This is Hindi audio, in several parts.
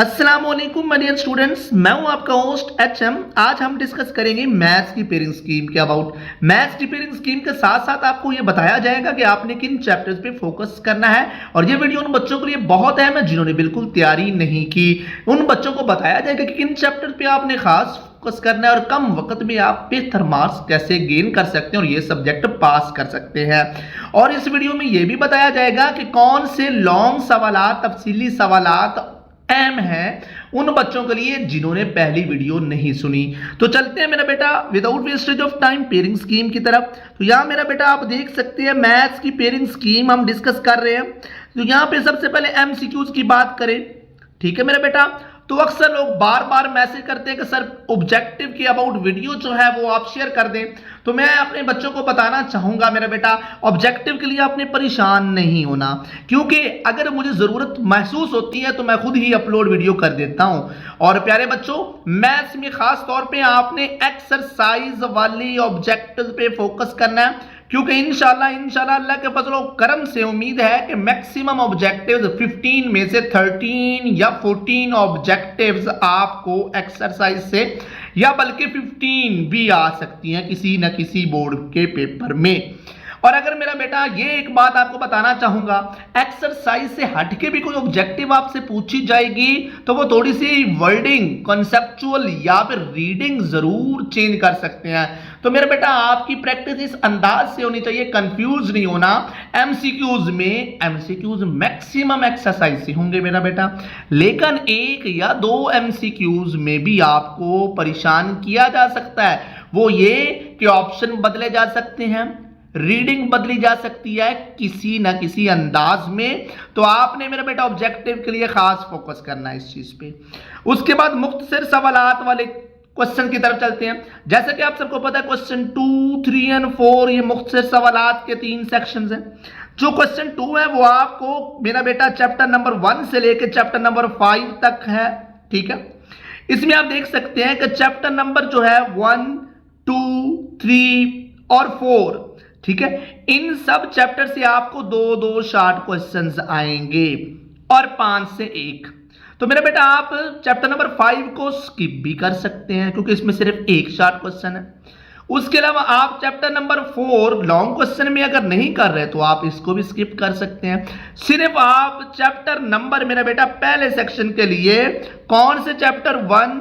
अस्सलाम वालेकुम माय डियर स्टूडेंट्स, मैं हूं आपका होस्ट एचएम। आज हम डिस्कस करेंगे मैथ्स की पेयरिंग स्कीम के अबाउट। मैथ्स की पेयरिंग स्कीम के साथ साथ आपको ये बताया जाएगा कि आपने किन चैप्टर्स पे फोकस करना है। और ये वीडियो उन बच्चों के लिए बहुत अहम है जिन्होंने बिल्कुल तैयारी नहीं की। उन बच्चों को बताया जाएगा कि किन चैप्टर पे आपने खास फोकस करना है और कम वक्त में आप बेहतर मार्क्स कैसे गेन कर सकते हैं और ये सब्जेक्ट पास कर सकते हैं। और इस वीडियो में ये भी बताया जाएगा कि कौन से लॉन्ग सवालात, तफसीली सवालात अहम है उन बच्चों के लिए जिन्होंने पहली वीडियो नहीं सुनी। तो चलते हैं मेरा बेटा without wastage of time pairing scheme की तरफ। तो यहाँ मेरा बेटा आप देख सकते हैं मैथ्स की पेयरिंग स्कीम हम डिस्कस कर रहे हैं। तो यहाँ पे सबसे पहले एमसीक्यूज की बात करें, ठीक है मेरा बेटा। तो अक्सर लोग बार बार मैसेज करते हैं कि सर ऑब्जेक्टिव की अबाउट वीडियो जो है वो आप शेयर कर दें। तो मैं अपने बच्चों को बताना चाहूंगा मेरा बेटा, ऑब्जेक्टिव के लिए आपने परेशान नहीं होना, क्योंकि अगर मुझे जरूरत महसूस होती है तो मैं खुद ही अपलोड वीडियो कर देता हूं। और प्यारे बच्चों, मैथ्स में खास तौर पे आपने एक्सरसाइज वाली ऑब्जेक्टिव पे फोकस करना है, क्योंकि इंशाल्लाह अल्लाह के फजल और करम से उम्मीद है कि मैक्सिमम ऑब्जेक्टिव्स 15 में से 13 या 14 ऑब्जेक्टिव्स आपको एक्सरसाइज से या बल्कि 15 भी आ सकती हैं किसी न किसी बोर्ड के पेपर में। और अगर मेरा बेटा ये एक बात आपको बताना चाहूंगा, एक्सरसाइज से हटके भी कोई ऑब्जेक्टिव आपसे पूछी जाएगी तो वो थोड़ी सी वर्डिंग, कॉन्सेप्चुअल या फिर रीडिंग जरूर चेंज कर सकते हैं। तो मेरा बेटा आपकी प्रैक्टिस इस अंदाज से होनी चाहिए, कंफ्यूज नहीं होना। एमसीक्यूज मैक्सिमम एक्सरसाइज से होंगे मेरा बेटा, लेकिन एक या दो एमसीक्यूज में भी आपको परेशान किया जा सकता है। वो ये कि ऑप्शन बदले जा सकते हैं, रीडिंग बदली जा सकती है किसी ना किसी अंदाज में। तो आपने मेरा बेटा ऑब्जेक्टिव के लिए खास फोकस करना है इस चीज पे। उसके बाद मुख्तसर सवालात वाले क्वेश्चन की तरफ चलते हैं। जैसे कि आप सबको पता है क्वेश्चन 2, 3 एंड 4 ये मुख्तसर सवालात के 3 सेक्शंस हैं। जो क्वेश्चन 2 है वो आपको मेरा बेटा चैप्टर नंबर 1 से लेकर चैप्टर नंबर 5 तक है, ठीक है। इसमें आप देख सकते हैं कि चैप्टर नंबर जो है 1, 2, 3 और 4, ठीक है, इन सब चैप्टर से आपको 2-2 शॉर्ट क्वेश्चंस आएंगे और 5 से 1। तो मेरा बेटा आप चैप्टर नंबर 5 को स्किप भी कर सकते हैं क्योंकि इसमें सिर्फ एक शॉर्ट क्वेश्चन है। उसके अलावा आप चैप्टर नंबर 4 लॉन्ग क्वेश्चन में अगर नहीं कर रहे तो आप इसको भी स्किप कर सकते हैं। सिर्फ आप चैप्टर नंबर मेरा बेटा पहले सेक्शन के लिए कौन से चैप्टर 1,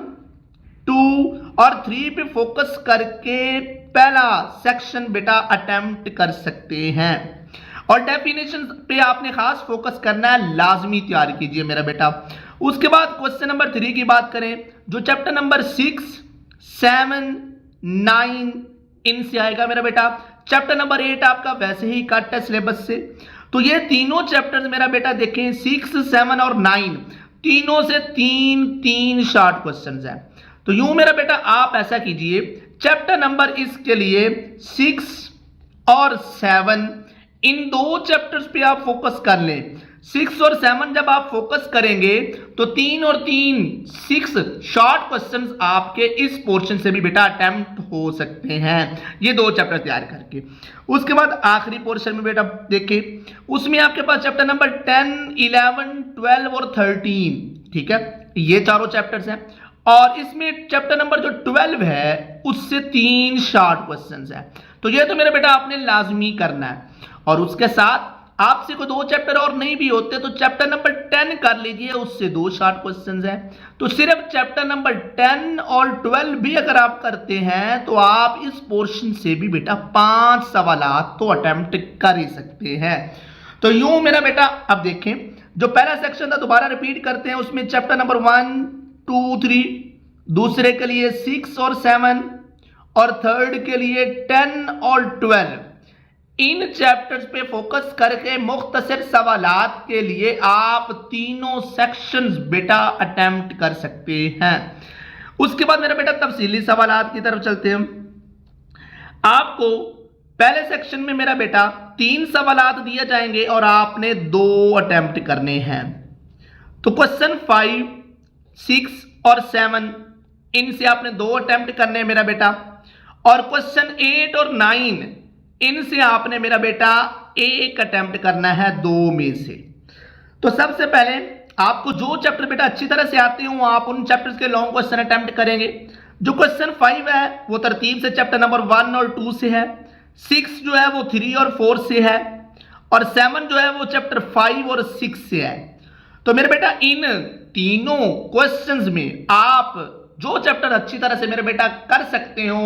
2 और 3 पे फोकस करके पहला सेक्शन बेटा अटेम्प्ट कर सकते हैं। और डेफिनेशन पे आपने खास फोकस करना है, लाजमी तैयार कीजिए मेरा बेटा। उसके बाद क्वेश्चन नंबर 3 की बात करें, जो चैप्टर नंबर 6, 7, 9 इनसे आएगा मेरा बेटा। चैप्टर नंबर 8 आपका वैसे ही कट है सिलेबस से। तो ये तीनों चैप्टर्स मेरा बेटा देखें, 6, 7 और 9 तीनों से 3-3 शॉर्ट क्वेश्चंस हैं। तो यूं मेरा बेटा आप ऐसा कीजिए, चैप्टर नंबर इसके लिए 6 और 7 इन 2 चैप्टर्स पे आप फोकस कर लें। 6 और 7 जब आप फोकस करेंगे तो 3 और 3 6 शॉर्ट क्वेश्चंस आपके इस पोर्शन से भी बेटा अटेम्प्ट हो सकते हैं, ये 2 चैप्टर तैयार करके। उसके बाद आखिरी पोर्शन में बेटा देखिए, उसमें आपके पास चैप्टर नंबर 10, 11, 12 और 13, ठीक है, ये चारों चैप्टर्स हैं। और इसमें चैप्टर नंबर जो 12 है उससे 3 शॉर्ट क्वेश्चंस हैं। तो ये तो मेरा बेटा आपने लाजमी करना है। और उसके साथ आपसे कोई 2 चैप्टर और नहीं भी होते तो चैप्टर नंबर 10 कर लीजिए, उससे 2 शॉर्ट क्वेश्चंस हैं। तो सिर्फ चैप्टर नंबर 10 और 12 भी अगर आप करते हैं तो आप इस पोर्शन से भी बेटा 5 सवालात तो अटेम्प्ट कर ही सकते हैं। तो यूं मेरा बेटा अब देखें, जो पहला सेक्शन था दोबारा रिपीट करते हैं, उसमें चैप्टर नंबर 1, 2, 3, दूसरे के लिए 6 और 7 और थर्ड के लिए 10 और 12, इन चैप्टर्स पे फोकस करके मुख्तसर सवालात के लिए आप तीनों सेक्शंस बेटा अटेम्प्ट कर सकते हैं। उसके बाद मेरा बेटा तफसीली सवालात की तरफ चलते हैं। आपको पहले सेक्शन में मेरा बेटा 3 सवालात दिए जाएंगे और आपने 2 अटेम्प्ट करने हैं। तो क्वेश्चन 5, 6 और 7 इनसे आपने 2 अटेम्प्ट करने हैं मेरा बेटा। और क्वेश्चन 8 और 9 इनसे आपने मेरा बेटा 1 अटेम्प्ट करना है 2 में से। तो सबसे पहले आपको जो चैप्टर बेटा अच्छी तरह से आते हो आप उन चैप्टर्स के लॉन्ग क्वेश्चन अटेम्प्ट करेंगे। जो क्वेश्चन 5 है वो तरतीब से चैप्टर नंबर 1 और 2 से है, 6 जो है वो 3 और 4 से है, और 7 जो है वो चैप्टर 5 और 6 से है। तो मेरे बेटा इन तीनों क्वेश्चंस में आप जो चैप्टर अच्छी तरह से मेरे बेटा कर सकते हो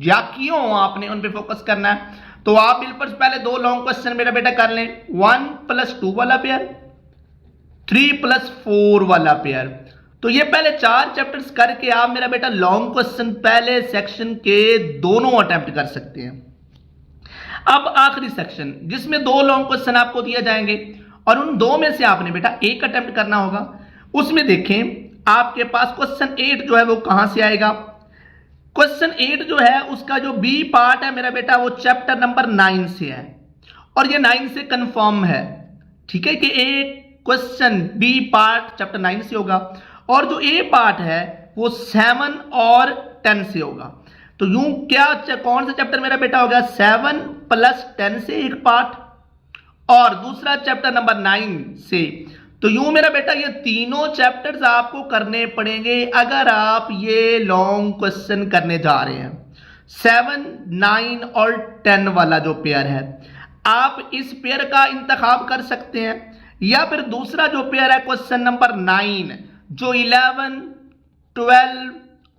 या किए हो आपने उन पे फोकस करना है। तो आप बिल्कुल पहले 2 लॉन्ग क्वेश्चन मेरा बेटा कर लें, 1+2 वाला पेयर, 3+4 वाला पेयर। तो ये पहले 4 चैप्टर्स करके आप मेरा बेटा लॉन्ग क्वेश्चन पहले सेक्शन के दोनों अटेम्प्ट कर सकते हैं। अब आखिरी सेक्शन जिसमें 2 लॉन्ग क्वेश्चन आपको दिए जाएंगे और उन 2 में से आपने बेटा एक अटेम्प्ट करना होगा। उसमें देखें आपके पास क्वेश्चन 8 जो है वो कहां से आएगा। क्वेश्चन 8 जो है उसका जो बी पार्ट है मेरा बेटा वो चैप्टर नंबर 9 से है, और ये 9 से कंफर्म है, ठीक है, कि एक क्वेश्चन बी पार्ट चैप्टर 9 से होगा और जो ए पार्ट है वो 7 और 10 से होगा। तो यूं क्या कौन सा चैप्टर मेरा बेटा हो गया, 7 + 10 से एक पार्ट और दूसरा चैप्टर नंबर 9 से। तो यूं मेरा बेटा ये तीनों चैप्टर्स आपको करने पड़ेंगे अगर आप ये लॉन्ग क्वेश्चन करने जा रहे हैं। 7, 9 और 10 वाला जो पेयर है आप इस पेयर का इंतखाब कर सकते हैं, या फिर दूसरा जो पेयर है क्वेश्चन नंबर 9 जो 11, 12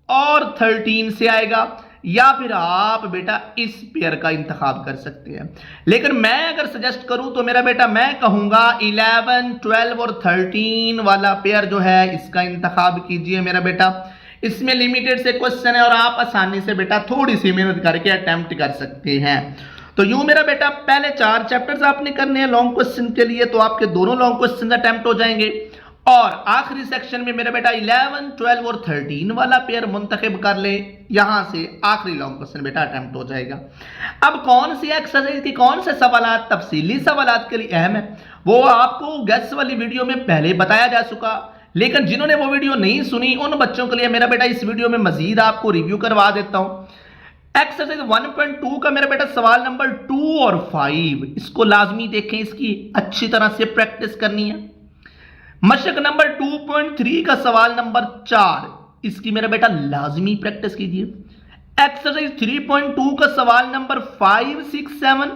और 13 से आएगा, या फिर आप बेटा इस पेयर का इंतखाब कर सकते हैं। लेकिन मैं अगर सजेस्ट करूं तो मेरा बेटा मैं कहूंगा 11, 12 और 13 वाला पेयर जो है इसका इंतखाब कीजिए मेरा बेटा। इसमें लिमिटेड से क्वेश्चन है और आप आसानी से बेटा थोड़ी सी मेहनत करके अटेम्प्ट कर सकते हैं। तो यूं मेरा बेटा पहले 4 चैप्टर्स आपने करने हैं लॉन्ग क्वेश्चन के लिए, तो आपके दोनों लॉन्ग क्वेश्चन अटेम्प्ट हो जाएंगे और आखिरी सेक्शन में मेरे बेटा 11, 12 और 13 वाला पेयर मुंतखब कर ले, यहां से आखिरी लॉन्ग क्वेश्चन बेटा अटेम्प्ट हो जाएगा। अब कौन सी एक्सरसाइज की कौन से सवालात तफसीली सवालात के लिए अहम है वो आपको गैस वाली वीडियो में पहले बताया जा चुका, लेकिन जिन्होंने वो वीडियो नहीं सुनी उन बच्चों के लिए मेरा बेटा इस वीडियो में मजीद आपको रिव्यू करवा देता हूं। एक्सरसाइज 1.2 का मेरा बेटा सवाल नंबर 2 और 5 इसको लाजमी देखें, इसकी अच्छी तरह से प्रैक्टिस करनी है। मशक नंबर 2.3 का सवाल नंबर 4 इसकी मेरा बेटा लाजमी प्रैक्टिस कीजिए। एक्सरसाइज 3.2 का सवाल नंबर 5, 6, 7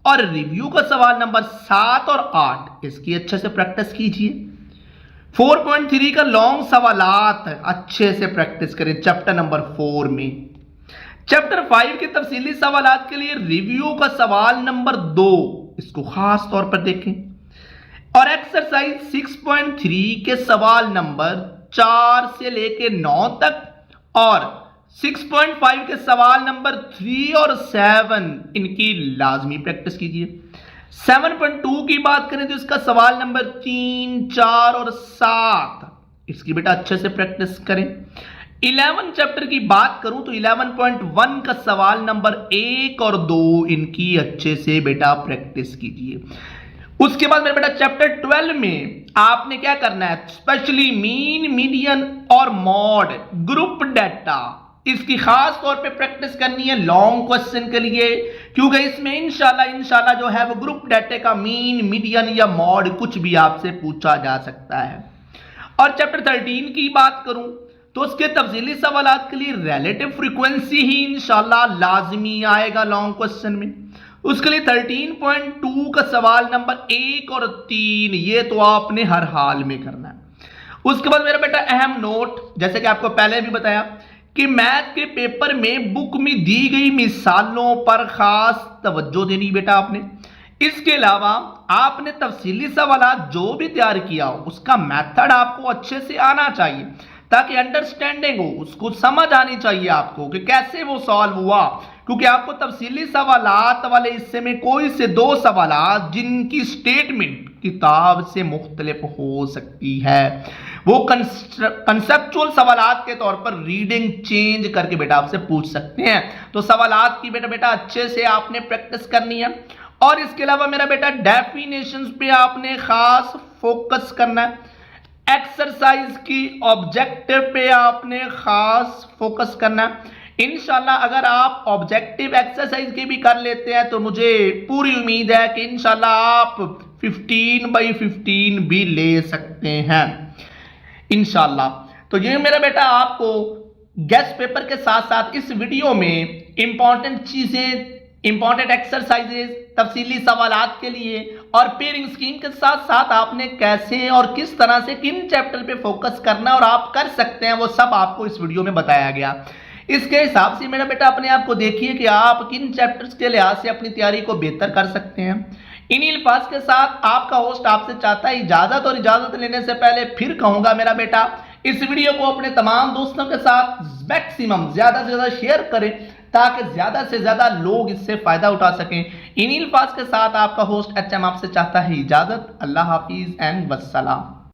और रिव्यू का सवाल नंबर 7 और 8 इसकी अच्छे से प्रैक्टिस कीजिए। 4.3 का लॉन्ग सवालात अच्छे से प्रैक्टिस करें चैप्टर नंबर 4 में। चैप्टर 5 के तफसीली सवालात के लिए रिव्यू का सवाल नंबर 2 इसको खास तौर पर देखें, और एक्सरसाइज 6.3 के सवाल नंबर 4 से लेके 9 तक और 6.5 के सवाल नंबर 3 और 7 इनकी लाजमी प्रैक्टिस कीजिए। 7.2 की बात करें तो इसका सवाल नंबर 3, 4 और 7 इसकी बेटा अच्छे से प्रैक्टिस करें। 11 चैप्टर की बात करूं तो 11.1 का सवाल नंबर 1 और 2 इनकी अच्छे से बेटा प्रैक्टिस कीजिए। उसके बाद मेरे बेटा चैप्टर 12 में आपने क्या करना है, स्पेशली मीन, मीडियन और मॉड ग्रुप डाटा इसकी खास तौर पे प्रैक्टिस करनी है लॉन्ग क्वेश्चन के लिए, क्योंकि इसमें इंशाल्लाह जो है वो ग्रुप डाटा का मीन, मीडियन या मॉड कुछ भी आपसे पूछा जा सकता है। और चैप्टर 13 की बात करूं तो उसके तफसीली सवालात के लिए रिलेटिव फ्रीक्वेंसी ही इंशाल्लाह लाजमी आएगा लॉन्ग क्वेश्चन में। उसके लिए 13.2 का सवाल नंबर 1 और 3 ये तो आपने हर हाल में करना है। उसके बाद मेरा बेटा अहम नोट, जैसे कि आपको पहले भी बताया कि मैथ के पेपर में बुक में दी गई मिसालों पर खास तवज्जो देनी बेटा आपने। इसके अलावा आपने तफसीली सवालात जो भी तैयार किया हो उसका मेथड आपको अच्छे से आना चाहिए ताकि अंडरस्टैंडिंग हो, उसको समझ आनी चाहिए आपको कि कैसे वो सॉल्व हुआ, क्योंकि आपको तफसीली सवालात वाले हिस्से में कोई से 2 सवालात जिनकी स्टेटमेंट किताब से मुख्तलिफ हो सकती है वो कंसेप्चुअल सवालात के तौर पर रीडिंग चेंज करके बेटा आपसे पूछ सकते हैं। तो सवालात की बेटा अच्छे से आपने प्रैक्टिस करनी है। और इसके अलावा मेरा बेटा डेफिनेशंस पे आपने खास फोकस करना है। एक्सरसाइज की ऑब्जेक्टिव पे आपने खास फोकस करना है। इंशाल्लाह अगर आप ऑब्जेक्टिव एक्सरसाइज के भी कर लेते हैं तो मुझे पूरी उम्मीद है कि इंशाल्लाह आप 15/15 भी ले सकते हैं इंशाल्लाह। तो ये मेरा बेटा आपको गेस्ट पेपर के साथ साथ इस वीडियो में इंपॉर्टेंट चीजें, इंपॉर्टेंट एक्सरसाइजेज, तफसीली सवालात के लिए और पेयरिंग स्कीम के साथ साथ आपने कैसे और किस तरह से किन चैप्टर पे फोकस करना और आप कर सकते हैं वो सब आपको इस वीडियो में बताया गया। इसके हिसाब से मेरा बेटा अपने आप को देखिए कि आप किन चैप्टर्स के लिहाज से अपनी तैयारी को बेहतर कर सकते हैं। इन्हीं अल्फाज के साथ आपका होस्ट आपसे चाहता है इजाजत, और इजाजत लेने से पहले फिर कहूंगा मेरा बेटा इस वीडियो को अपने तमाम दोस्तों के साथ मैक्सिमम ज्यादा से ज्यादा शेयर करें ताकि ज्यादा से ज्यादा लोग इससे फायदा उठा सकें। इन्हीं अल्फाज के साथ आपका होस्ट HM आपसे चाहता है इजाजत। अल्लाह हाफिज एंड वस्सलाम।